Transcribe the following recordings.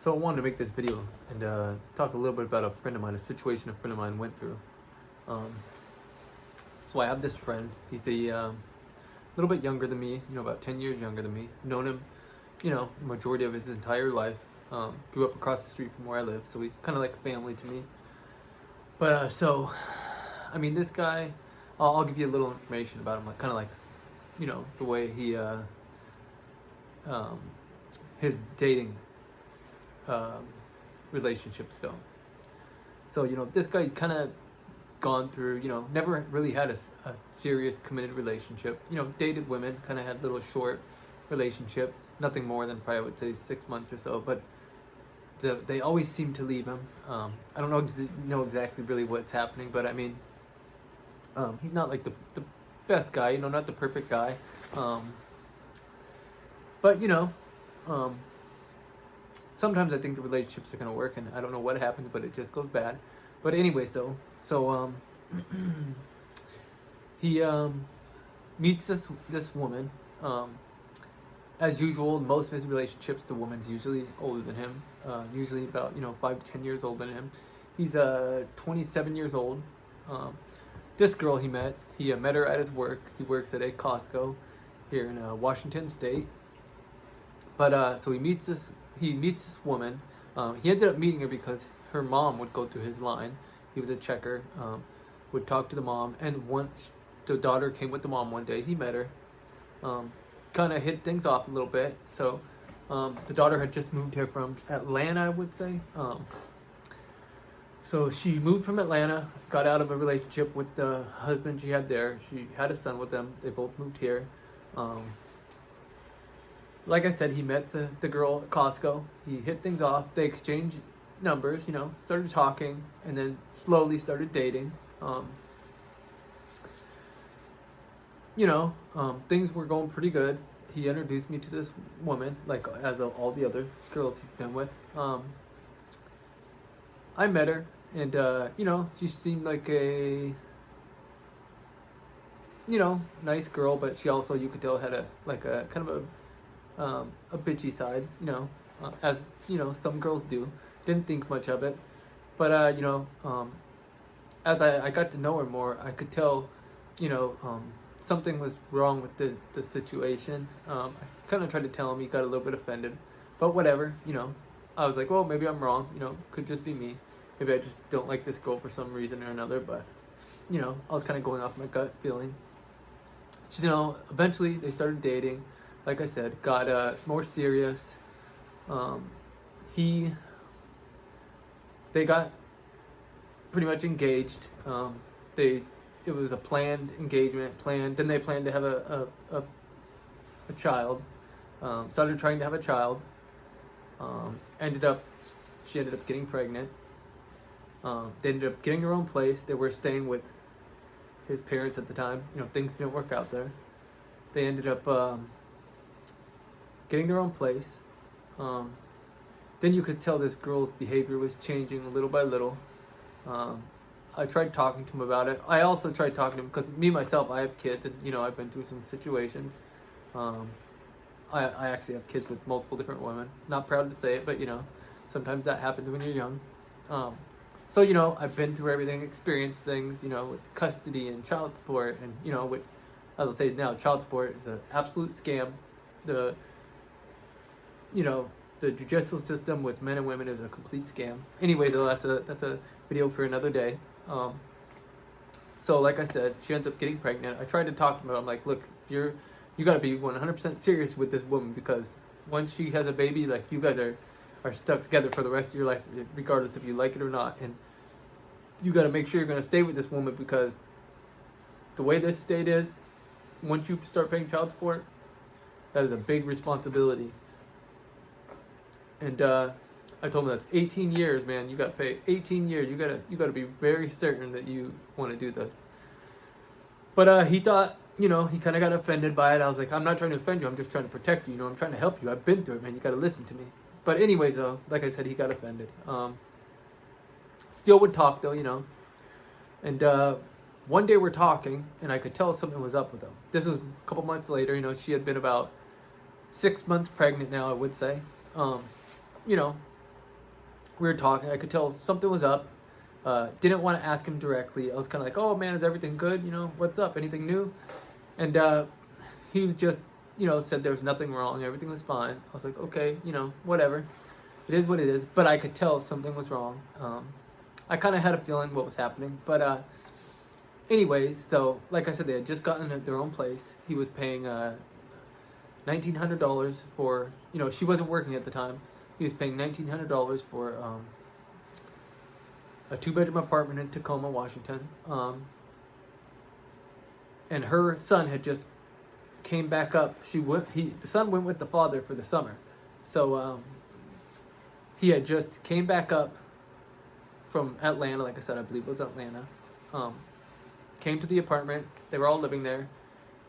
So I wanted to make this video and talk a little bit about a friend of mine, a situation a friend of mine went through. Um, so I have this friend. He's a little bit younger than me, about 10 years younger than me. Known him, majority of his entire life. Grew up across the street from where I live, so he's kind of like family to me. But this guy, I'll give you a little information about him, like kind of like, the way he, his dating relationships go. So this guy kind of gone through, never really had a serious committed relationship. Dated women, kind of had little short relationships, nothing more than probably I would say 6 months or so. But they always seem to leave him. I don't know exactly really what's happening, but he's not like the best guy, not the perfect guy. But sometimes I think the relationships are gonna work, and I don't know what happens, but it just goes bad. But anyway, so he meets this woman. As usual, in most of his relationships, the woman's usually older than him. Usually about 5 to 10 years older than him. He's 27 years old. This girl he met her at his work. He works at a Costco here in Washington State. But so he meets this woman. He ended up meeting her because her mom would go through his line. He was a checker. Would talk to the mom, and once the daughter came with the mom one day, he met her. Kind of hit things off a little bit. So the daughter had just moved here from Atlanta, I would say. So she moved from Atlanta, got out of a relationship with the husband she had there. She had a son with them. They both moved here. Like I said, he met the girl at Costco. He hit things off. They exchanged numbers, started talking, and then slowly started dating. Things were going pretty good. He introduced me to this woman, like as all the other girls he's been with. I met her, and she seemed like a nice girl, but she also, you could tell, had a kind of a bitchy side, as some girls do. Didn't think much of it, but as I got to know her more, I could tell something was wrong with the situation. I kind of tried to tell him. He got a little bit offended, but whatever. I was like, well, maybe I'm wrong. Could just be me. Maybe I just don't like this girl for some reason or another. But I was kind of going off my gut feeling. Eventually they started dating. Like I said, got more serious. They got pretty much engaged. It was a planned engagement. Then they planned to have a child. Started trying to have a child. She ended up getting pregnant. They ended up getting their own place. They were staying with his parents at the time. Things didn't work out there. They ended up getting their own place. Then you could tell this girl's behavior was changing little by little. I tried talking to him about it. I also tried talking to him because myself, I have kids, and I've been through some situations. I actually have kids with multiple different women. Not proud to say it, but sometimes that happens when you're young. So I've been through everything, experienced things, with custody and child support, and with, as I'll say now, child support is an absolute scam. The judicial system with men and women is a complete scam. Anyway, though, that's a video for another day. So like I said, she ends up getting pregnant. I tried to talk to her. I'm like, look, you got to be 100% serious with this woman, because once she has a baby, like, you guys are stuck together for the rest of your life, regardless if you like it or not. And you got to make sure you're going to stay with this woman, because the way this state is, once you start paying child support, that is a big responsibility. And I told him that's 18 years, man. You got to pay 18 years. You got to be very certain that you want to do this. But he thought, he kind of got offended by it. I was like, I'm not trying to offend you. I'm just trying to protect you. I'm trying to help you. I've been through it, man. You got to listen to me. But anyways, though, like I said, he got offended. Still would talk, though, And one day we're talking, and I could tell something was up with him. This was a couple months later. She had been about 6 months pregnant now, I would say. We were talking. I could tell something was up. Didn't want to ask him directly. I was kind of like, "Oh man, is everything good? You know, what's up? Anything new?" And he was just, said there was nothing wrong. Everything was fine. I was like, "Okay, whatever. It is what it is." But I could tell something was wrong. I kind of had a feeling what was happening. But anyways, so like I said, they had just gotten their own place. He was paying $1,900 for, she wasn't working at the time. He was paying $1,900 for a 2-bedroom apartment in Tacoma, Washington. And her son had just came back up. The son went with the father for the summer. So he had just came back up from Atlanta, like I said, I believe it was Atlanta. Came to the apartment. They were all living there.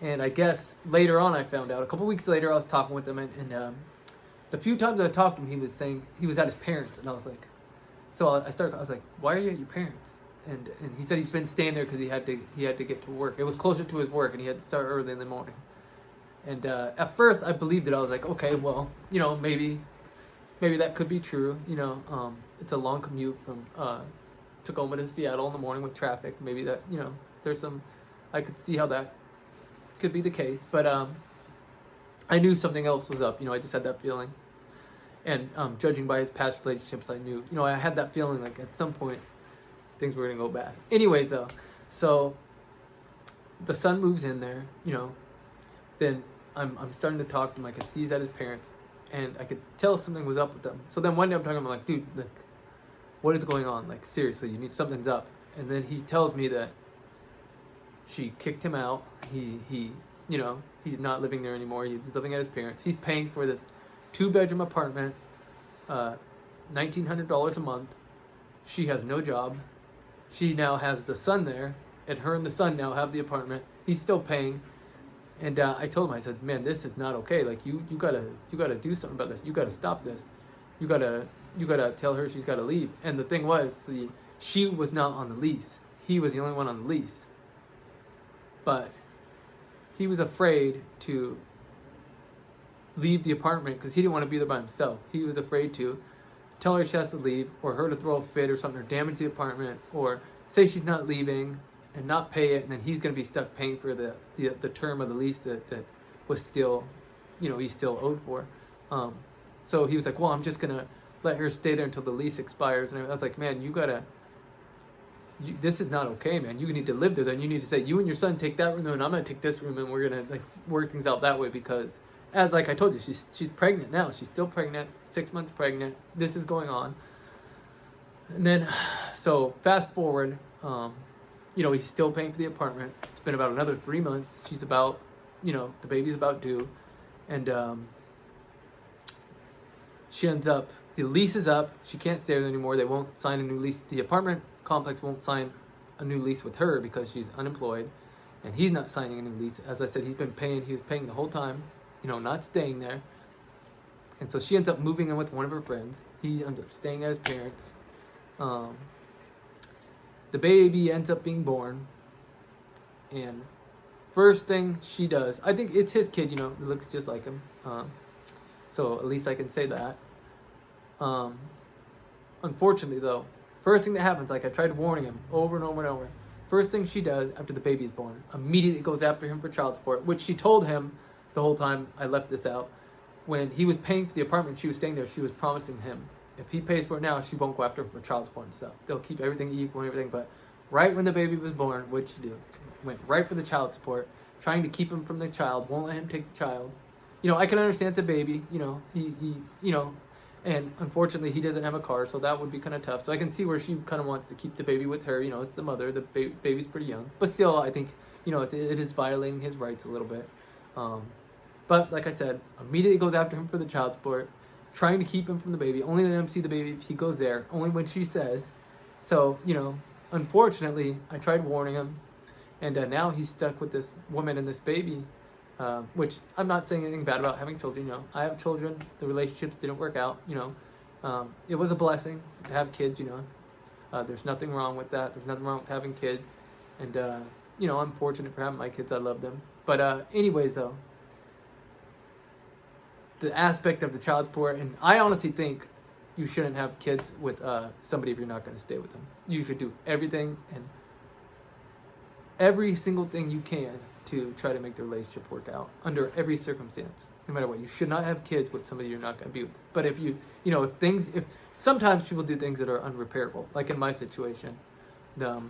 And I guess later on I found out, a couple weeks later I was talking with him, and the few times I talked to him, he was saying he was at his parents', and I was like, I was like, why are you at your parents'? And he said he's been staying there because he had to get to work. It was closer to his work, and he had to start early in the morning. And at first I believed it. I was like, okay, well, maybe that could be true. It's a long commute from Tacoma to Seattle in the morning with traffic. Maybe that, there's some, I could see how that could be the case. But I knew something else was up. I just had that feeling. And judging by his past relationships, I knew, I had that feeling like at some point things were going to go bad. Anyways, though, so the son moves in there, then I'm starting to talk to him. I could see he's at his parents', and I could tell something was up with them. So then one day I'm talking to him, I'm like, dude, like, what is going on? Like, seriously, something's up. And then he tells me that she kicked him out. He's not living there anymore. He's living at his parents'. He's paying for this 2-bedroom apartment, $1,900 a month. She has no job. She now has the son there, and her and the son now have the apartment. He's still paying. And I told him, I said, man, this is not okay. Like, you gotta do something about this. You gotta stop this. You gotta tell her she's gotta leave. And the thing was, she was not on the lease. He was the only one on the lease. But he was afraid to leave the apartment because he didn't want to be there by himself. He was afraid to tell her she has to leave, or her to throw a fit or something, or damage the apartment, or say she's not leaving and not pay it, and then he's going to be stuck paying for the term of the lease that was still, he's still owed for. So he was like, well, I'm just going to let her stay there until the lease expires. And I was like, man, this is not okay, man. You need to live there. Then you need to say, you and your son take that room, and I'm going to take this room, and we're going to work things out that way, because as I told you, she's pregnant now. She's still pregnant, 6 months pregnant. This is going on. And then, so fast forward, he's still paying for the apartment. It's been about another 3 months. She's about, the baby's about due. And she ends up, the lease is up. She can't stay there anymore. They won't sign a new lease. The apartment complex won't sign a new lease with her because she's unemployed. And he's not signing a new lease. As I said, he was paying the whole time, not staying there. And so she ends up moving in with one of her friends. He ends up staying at his parents'. The baby ends up being born. And first thing she does, I think it's his kid, it looks just like him. So at least I can say that. Unfortunately, though, first thing that happens, like I tried warning him over and over and over. First thing she does after the baby is born, immediately goes after him for child support, which she told him the whole time I left this out. When he was paying for the apartment, she was staying there, she was promising him, if he pays for it now, she won't go after him for child support and stuff. They'll keep everything equal and everything. But right when the baby was born, what'd she do? Went right for the child support, trying to keep him from the child, won't let him take the child. I can understand it's a baby, and unfortunately he doesn't have a car, so that would be kind of tough. So I can see where she kind of wants to keep the baby with her. It's the mother, the baby's pretty young. But still, I think, it is violating his rights a little bit. But like I said, immediately goes after him for the child support, trying to keep him from the baby, only let him see the baby if he goes there, only when she says. So, unfortunately, I tried warning him, and now he's stuck with this woman and this baby, which I'm not saying anything bad about having children. I have children, the relationships didn't work out. It was a blessing to have kids. There's nothing wrong with that. There's nothing wrong with having kids, and I'm fortunate for having my kids. I love them. But anyways, though, the aspect of the child support, and I honestly think you shouldn't have kids with somebody if you're not going to stay with them. You should do everything and every single thing you can to try to make the relationship work out under every circumstance, no matter what. You should not have kids with somebody you're not going to be with. But if if sometimes people do things that are unrepairable, like in my situation, the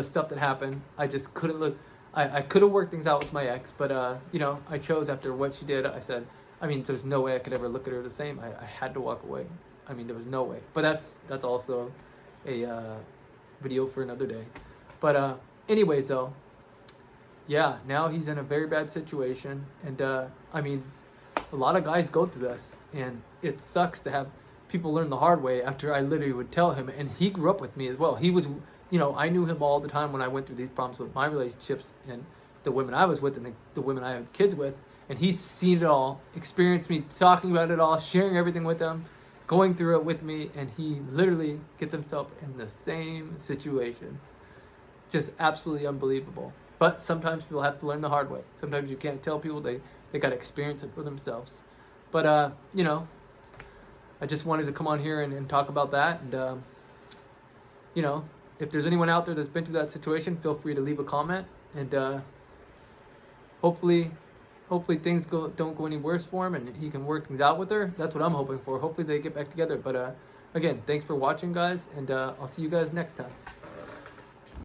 stuff that happened, I just couldn't look. I could have worked things out with my ex, but I chose after what she did. I said, there's no way I could ever look at her the same. I had to walk away. There was no way. But that's also a video for another day. But anyways, though, yeah, now he's in a very bad situation, and a lot of guys go through this, and it sucks to have people learn the hard way after I literally would tell him. And he grew up with me as well. He was, I knew him all the time when I went through these problems with my relationships and the women I was with and the women I had kids with. And he's seen it all, experienced me talking about it all, sharing everything with him, going through it with me, and he literally gets himself in the same situation. Just absolutely unbelievable. But sometimes people have to learn the hard way. Sometimes you can't tell people, they got to experience it for themselves. But, I just wanted to come on here and talk about that. And, if there's anyone out there that's been through that situation, feel free to leave a comment. And hopefully things don't go any worse for him and he can work things out with her. That's what I'm hoping for. Hopefully they get back together. But again, thanks for watching, guys. And I'll see you guys next time.